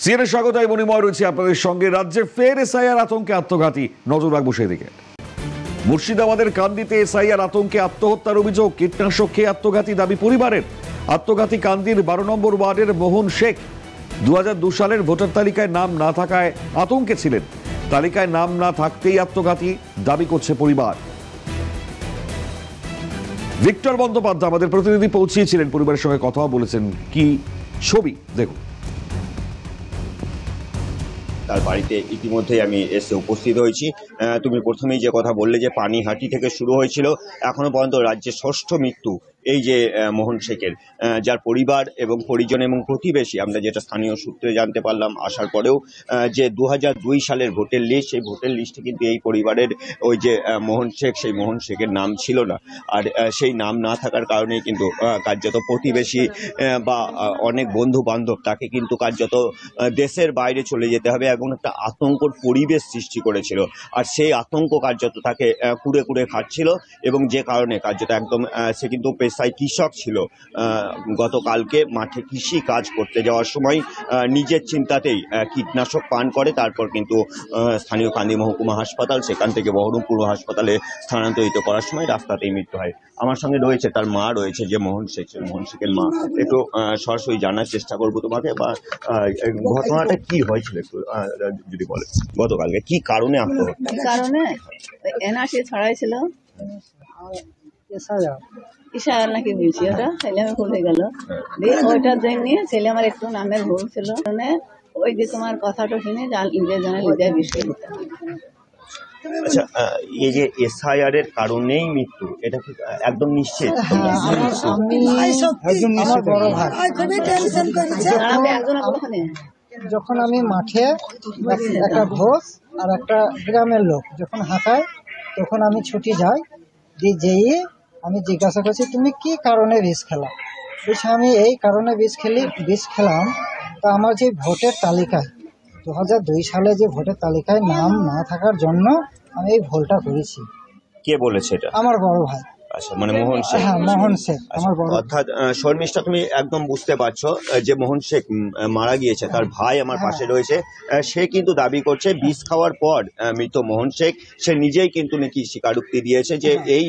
CNA স্বাগত, আমি মণিময় রয়েছি আপনাদের সঙ্গে। রাজ্যে ফের এসআইআর আতঙ্কে আত্মঘাতী, নজর রাখবো সেদিকে। মুর্শিদাবাদের কান্দিতে এসআইআর আতঙ্কে আত্মহত্যার অভিযোগ, কীটনাশক খেয়ে আত্মঘাতী দাবি পরিবারের। আত্মঘাতী কান্দির 12 নম্বর ওয়ার্ডের মোহন শেখ 2002 সালের ভোটার তালিকায় নাম না থাকায় আতঙ্কে ছিলেন। তালিকায় নাম না থাকতেই আত্মঘাতী দাবি করছে পরিবার। ভিক্টর বন্দ্যোপাধ্যায় আমাদের প্রতিনিধি পৌঁছিয়েছিলেন, পরিবারের সঙ্গে কথা বলেছেন। কি ছবি দেখুন। তার বাড়িতে ইতিমধ্যেই আমি এসে উপস্থিত হয়েছি। তুমি প্রথমেই যে কথা বললে যে পানিহাটি থেকে শুরু হয়েছিল, এখনো পর্যন্ত রাজ্যে ষষ্ঠ মৃত্যু এই যে মোহন শেখের, যার পরিবার এবং পরিজন এবং প্রতিবেশী, আমরা যেটা স্থানীয় সূত্রে জানতে পারলাম আসার পরেও, যে 2002 সালের ভোটের লিস্ট, সেই ভোটের লিস্টে কিন্তু এই পরিবারের ওই যে মোহন শেখ, সেই মোহন শেখের নাম ছিল না। আর সেই নাম না থাকার কারণে কিন্তু কার্যত প্রতিবেশী বা অনেক বন্ধু বান্ধব তাকে কিন্তু কার্যত দেশের বাইরে চলে যেতে হবে এবং একটা আতঙ্কর পরিবেশ সৃষ্টি করেছিল। আর সেই আতঙ্ক কার্যত তাকে কুড়ে কুড়ে খাচ্ছিল, এবং যে কারণে কার্যত একদম সে কিন্তু পেশায় কৃষক ছিল। গতকালকে মাঠে কৃষি কাজ করতে যাওয়ার সময় নিজের চিন্তাতেই কীটনাশক পান করে, তারপর কিন্তু স্থানীয় কান্দি মহকুমা হাসপাতাল, সেখান থেকে বহরমপুর হাসপাতালে স্থানান্তরিত করার সময় রাস্তাতেই মৃত্যু হয়। আমার সঙ্গে রয়েছে তার মা, রয়েছে যে মোহন শেখের মা। একটু সরাসরি জানার চেষ্টা করবো তোমাকে, বা ঘটনাটা কি হয়েছিল একটু যদি বলে, গতকালকে কি কারণে আত্মহত্যা? কারণে এনআরসি ছড়াইছিল, ইশারা নাকি বলছি, ওটা ছেলে আমার ভুল হয়ে গেল। ওইটার জন্য ছেলে আমার একটু নামের ভুল ছিল, ওই যে তোমার কথাটা শুনে নিজের জন্য হৃদয় বিষয়। আচ্ছা, এই যে এসআইআর এর কারণেই মৃত্যু, এটা কি একদম নিশ্চিত? যখন আমি মাঠে একটা ঘোষ আর একটা গ্রামের লোক যখন হাঁটায়, তখন আমি ছুটি যাই, যেয়ে আমি জিজ্ঞাসা করছি তুমি কি কারণে বিষ খেলা। বলছি আমি এই কারণে বিষ খেলাম। তা আমার যে ভোটের তালিকায় 2002 সালে যে ভোটের তালিকায় নাম না থাকার জন্য আমি এই ভুলটা করেছি। কে বলেছে এটা? আমার বড় ভাই। আচ্ছা, মানে মোহন শেখ। হ্যাঁ, মোহন শেখ আমার বড়। অর্থাৎ শর্মিষ্ঠা, তুমি একদম বুঝতে পারছো যে মোহন শেখ মারা গিয়েছে, তার ভাই আমার পাশে রয়েছে। সে কিন্তু দাবি করছে বিষ খাওয়ার পর মৃত মোহন শেখ, সে নিজেই কিন্তু নাকি স্বীকারোক্তি দিয়েছে যে এই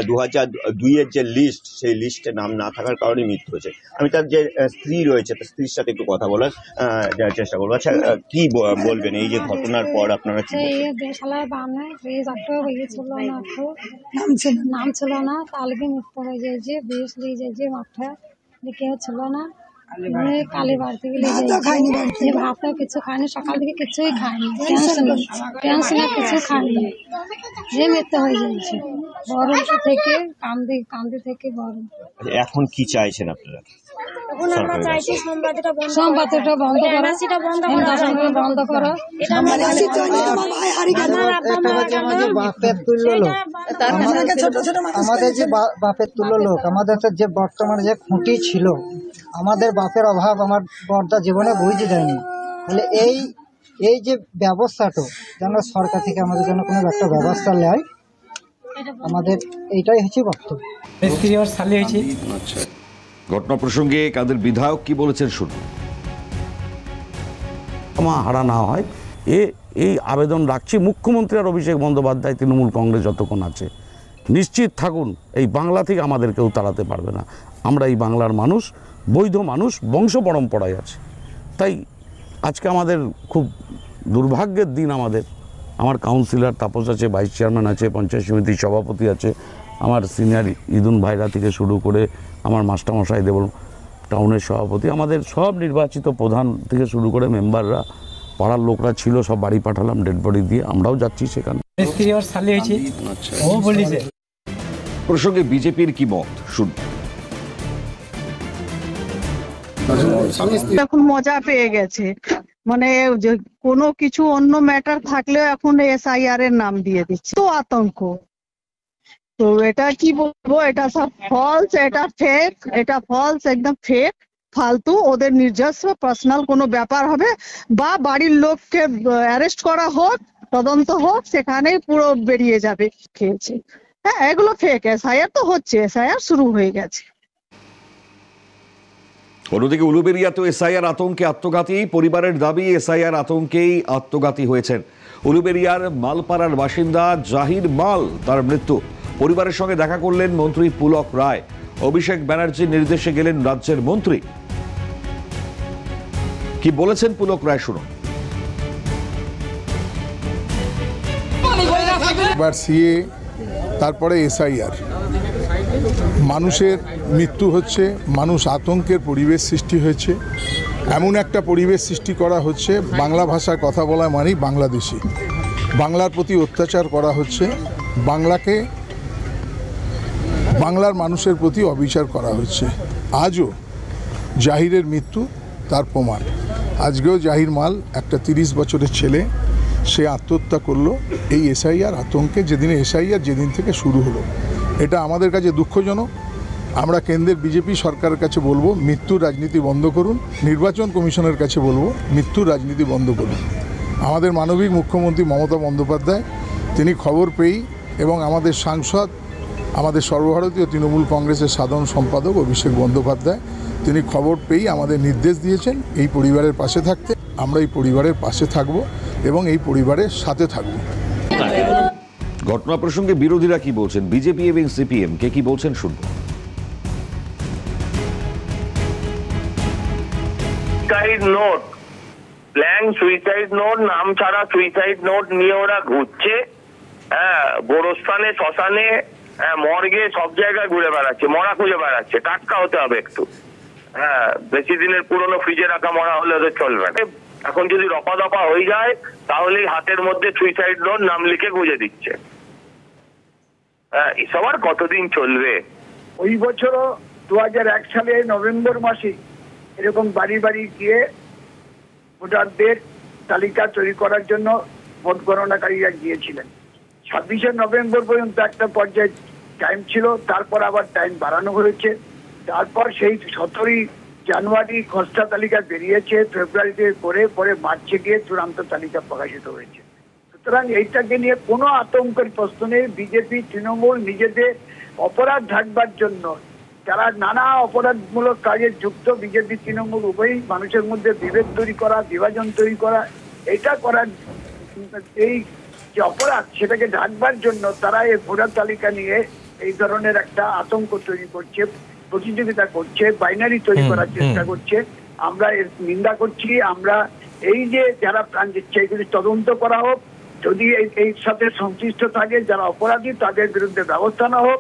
2002 এর যে লিস্ট, সেই লিস্টে নাম না থাকার কারণে মৃত্যু হয়েছে। আমি তার যে স্ত্রী রয়েছে, তার স্ত্রীর সাথে একটু কথা বলার চেষ্টা করবো। আচ্ছা, কি বলবেন এই যে ঘটনার পর আপনারা? নাম ছিল না, কালকে মৃত্যু হয়ে যায়, যে বেশ নিয়ে যায় যে মাঠে কেউ ছিল না, কালী বাড়ি থেকে ভাতও কিছু খায়নি, সকাল থেকে কিছুই খায়নি, টেনশনে কিছু খায়নি, যে মৃত্যু হয়ে যাচ্ছে। বহরমপুর থেকে কান্দি থেকে বহরমপুর। এখন কি চাইছেন আপনারা? এখন আমরা চাইছি সোমবারটা বন্ধ করো। আমাদের যে বাপের তুল্য লোক, আমাদের যে বর্তমানে যে খুঁটি ছিল, আমাদের বাপের অভাব আমার বর্দা জীবনে বুঝতে দেয়নি। তাহলে এই যে ব্যবস্থাটা যেন সরকার থেকে আমাদের জন্য কোনো একটা ব্যবস্থা নেয়, আমাদের এইটাই হচ্ছে বক্তব্য। ঘটনা প্রসঙ্গে কাদের বিধায়ক কি বলেছেন শুনুন। হারা না হয় এই আবেদন রাখছি। মুখ্যমন্ত্রী আর অভিষেক বন্দ্যোপাধ্যায়, তৃণমূল কংগ্রেস যতক্ষণ আছে, নিশ্চিত থাকুন এই বাংলা থেকে আমাদের কেউ তাড়াতে পারবে না। আমরা এই বাংলার মানুষ, বৈধ মানুষ, বংশ পরম্পরায় আছে। তাই আজকে আমাদের খুব দুর্ভাগ্যের দিন। আমার কাউন্সিলর তাপস আছে, ভাইস চেয়ারম্যান আছে, পঞ্চায়েত সমিতির সভাপতি আছে, আমার সিনিয়র ইদুন ভাইরা থেকে শুরু করে আমার মাস্টারমশাই দেবল টাউনের সভাপতি, আমাদের সব নির্বাচিত প্রধান থেকে শুরু করে মেম্বাররা, পাড়ার লোকরা ছিল, সব বাড়ি পাঠালাম ডেড বডি দিয়ে। আমরাও যাচ্ছি সেখানে। প্রসঙ্গে বিজেপির কি মত শুনুন। এখন মজা পেয়ে গেছে, মানে কোনো কিছু অন্য ম্যাটার থাকলেও এখন এসআইআর এর নাম দিয়ে দিচ্ছে, তো আতঙ্ক। তো এটা কি বলবো, এটা সব ফলস, এটা ফলস, একদম ফেক, ফালতু। ওদের নিজস্ব পার্সোনাল কোনো ব্যাপার হবে, বা বাড়ির লোককে অ্যারেস্ট করা হোক, তদন্ত হোক, সেখানেই পুরো বেরিয়ে যাবে খেয়েছে। হ্যাঁ, এগুলো ফেক। এসআইআর তো হচ্ছে, এসআইআর শুরু হয়ে গেছে। অন্যদিকে উলুবেড়িয়াতে এসআইআর আতঙ্কে আত্মঘাতী, পরিবারের দাবি এসআইআর আতঙ্কেই আত্মঘাতী হয়েছেন উলুবেড়িয়ার মালপাড়ার বাসিন্দা জাহির মাল। তার মৃত্যু। পরিবারের সঙ্গে দেখা করলেন মন্ত্রী পুলক রায়। অভিষেক ব্যানার্জির নির্দেশে গেলেন রাজ্যের মন্ত্রী। কি বলেছেন পুলক রায় শুনুন। এবার সিএ, তারপরে এসআইআর, মানুষের মৃত্যু হচ্ছে, মানুষ আতঙ্কের পরিবেশ সৃষ্টি হয়েছে। এমন একটা পরিবেশ সৃষ্টি করা হচ্ছে, বাংলা ভাষায় কথা বলা মানেই বাংলাদেশি, বাংলার প্রতি অত্যাচার করা হচ্ছে, বাংলার মানুষের প্রতি অবিচার করা হচ্ছে। আজও জাহিরের মৃত্যু তার প্রমাণ। আজকেও জাহির মাল, একটা 30 বছরের ছেলে, সে আত্মহত্যা করলো এই এসআইআর আতঙ্কে। যেদিন থেকে শুরু হলো, এটা আমাদের কাছে দুঃখজনক। আমরা কেন্দ্রের বিজেপি সরকারের কাছে বলবো, মৃত্যুর রাজনীতি বন্ধ করুন। নির্বাচন কমিশনের কাছে বলবো, মৃত্যুর রাজনীতি বন্ধ করুন। আমাদের মানবিক মুখ্যমন্ত্রী মমতা বন্দ্যোপাধ্যায়, তিনি খবর পেয়েই, এবং আমাদের সাংসদ, আমাদের সর্বভারতীয় তৃণমূল কংগ্রেসের সাধারণ সম্পাদক অভিষেক বন্দ্যোপাধ্যায়, তিনি খবর পেয়েই আমাদের নির্দেশ দিয়েছেন এই পরিবারের পাশে থাকতে। আমরা এই পরিবারের পাশে থাকব এবং এই পরিবারের সাথে থাকব। ঘটনা প্রসঙ্গে বিরোধীরা কি বলছেন, বিজেপি এবং সিপিএম কে কি বলছেন শুনবো। Suicide note, blank suicide note, নাম ছাড়া সুইসাইড নোট নিয়ে ওরা ঘুরছে। গোরস্থানে, শ্মশানে, মর্গে, সব জায়গায় ঘুরে বেড়াচ্ছে, মরা খুঁজে বেড়াচ্ছে। টাটকা হতে হবে একটু। বেশি দিনের পুরনো ফ্রিজে রাখা মরা হলে ওদের চলবে না। এখন যদি রপা দপা হয়ে যায় তাহলেই হাতের মধ্যে সুইসাইড নোট নাম লিখে গুঁজে দিচ্ছে। এসব আর কতদিন চলবে? ওই বছরও 2001 সালে নভেম্বর মাসে এরকম বাড়ি বাড়ি গিয়ে ভোটারদের তালিকা তৈরি করার জন্য ভোট গণনাকারীরা গিয়েছিলেন। 26শে নভেম্বর পর্যন্ত একটা পর্যায়ে টাইম ছিল, তারপর আবার টাইম বাড়ানো হয়েছে। তারপর সেই 17ই জানুয়ারি খসড়া তালিকা বেরিয়েছে, ফেব্রুয়ারিতে পরে মার্চে গিয়ে চূড়ান্ত তালিকা প্রকাশিত হয়েছে। সুতরাং এইটাকে নিয়ে কোনো আতঙ্কের প্রশ্ন নেই। বিজেপি, তৃণমূল নিজেদের অপরাধ ঢাকবার জন্য যারা নানা অপরাধমূলক কাজে যুক্ত, বিজেপি তৃণমূল উভয়ই মানুষের মধ্যে বিভেদ তৈরি করা, বিভাজন তৈরি করা, এটা করার এই যে অপরাধ, সেটাকে ঢাকবার জন্য তারা এই ভোটার তালিকা নিয়ে এই ধরনের একটা আতঙ্ক তৈরি করছে, প্রতিযোগিতা করছে, বাইনারি তৈরি করার চেষ্টা করছে। আমরা এর নিন্দা করছি। আমরা এই যে যারা প্রাণ দিচ্ছে, এগুলি তদন্ত করা হোক। যদি এই সাথে সংশ্লিষ্ট থাকে যারা অপরাধী, তাদের বিরুদ্ধে ব্যবস্থা নেওয়া হোক।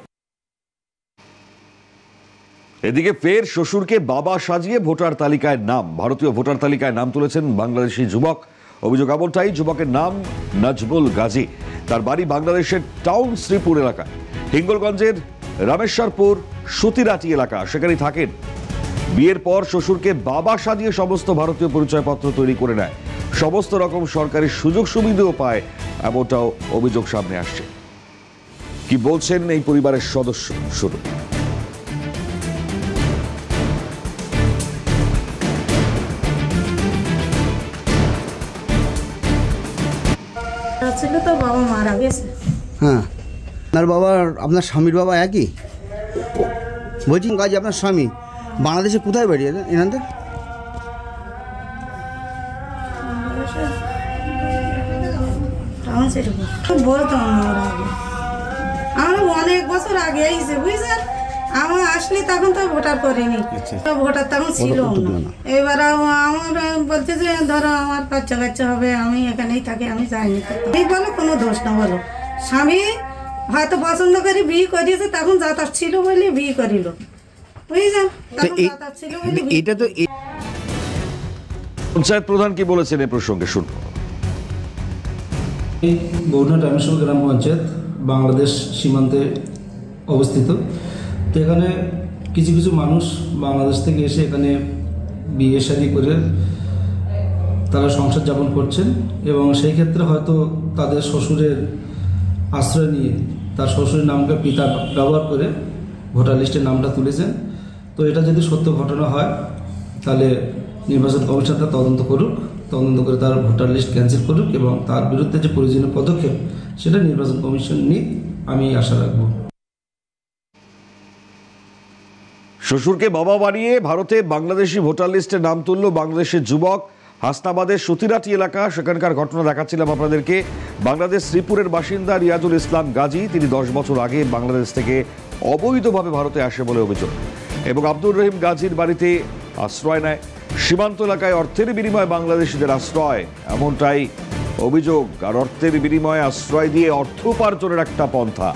এদিকে ফের শ্বশুরকে বাবা সাজিয়ে ভোটার তালিকায় নাম, ভারতীয় ভোটার তালিকায় নাম তুলেছেন বাংলাদেশি যুবক। অভিযোগ এমনটাই, যুবকের নাম নাজবুল গাজী। তার বাড়ি বাংলাদেশের টাউন শ্রীপুর এলাকায়, হিঙ্গলগঞ্জের রামেশ্বরপুর সুতিরাটি এলাকা, সেখানেই থাকেন। বিয়ের পর শ্বশুরকে বাবা সাজিয়ে সমস্ত ভারতীয় পরিচয়পত্র তৈরি করে নেয়, সমস্ত রকম সরকারি সুযোগ সুবিধাও পায়, এমনটাও অভিযোগ সামনে আসছে। কি বলছেন এই পরিবারের সদস্য শুনুন। ছিল তো বাবা মারা গেছে। হ্যাঁ, আপনার বাবা, আপনার স্বামীর বাবা একই? বলছি কাজ, আপনার স্বামী বাংলাদেশে কোথায় বাড়ি এনাদের? বলতাম আমরা অনেক বছর আগে আইছে, বুঝছেন। আমার আসলে তখন তো ভোটার করিনি, ভোটার তখন ছিল না। এবার আমার বলছে যে ধরো আমার বাচ্চা কাচ্চা হবে, আমি এখানেই থাকি, আমি যাইনি। এই বলো কোনো দোষ না, বলো স্বামী হয়তো পছন্দ করে বিয়ে করিয়েছে, তখন যাতায়াত ছিল বলে বিয়ে করিল, বুঝছেন। এটা তো পঞ্চায়েত প্রধান কি বলেছেন এ প্রসঙ্গে শুনবো। বৌনা টাইমেশ্বর গ্রাম পঞ্চায়েত বাংলাদেশ সীমান্তে অবস্থিত। তো এখানে কিছু কিছু মানুষ বাংলাদেশ থেকে এসে এখানে বিয়ে শাদী করে তারা সংসার যাপন করছেন, এবং সেই ক্ষেত্রে হয়তো তাদের শ্বশুরের আশ্রয় নিয়ে তার শ্বশুরের নামকে পিতা ব্যবহার করে ভোটার লিস্টের নামটা তুলেছেন। তো এটা যদি সত্য ঘটনা হয় তাহলে নির্বাচন কমিশন তা তদন্ত করুক, তদন্ত করে তার ভোটার লিস্ট ক্যান্সেল করুক, এবং তার বিরুদ্ধে যে প্রয়োজনীয় পদক্ষেপ সেটা নির্বাচন কমিশন নিক, আমি আশা রাখব। শ্বশুরকে বাবা বানিয়ে ভারতে বাংলাদেশি ভোটার লিস্টে নাম তুলল বাংলাদেশের যুবক। হাসনাবাদের সতীরাটি এলাকা, সেখানকার ঘটনা দেখাচ্ছিলাম আপনাদেরকে। বাংলাদেশ শ্রীপুরের বাসিন্দা রিয়াজুল ইসলাম গাজী, তিনি 10 বছর আগে বাংলাদেশ থেকে অবৈধভাবে ভারতে আসে বলে অভিযোগ, এবং আব্দুর রহিম গাজীর বাড়িতে আশ্রয় নেয়। সীমান্ত এলাকায় অর্থের বিনিময়ে বাংলাদেশিদের আশ্রয়, এমনটাই অভিযোগ। আর অর্থের বিনিময়ে আশ্রয় দিয়ে অর্থ উপার্জনের একটা পন্থা।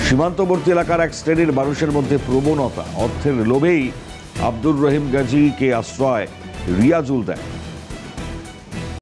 সীমান্তবর্তী এলাকার এক শ্রেণীর মানুষের মধ্যে প্রবণতা, অর্থের লোভেই আব্দুর রহিম গাজীকে আশ্রয় রিয়াজুল দেয়।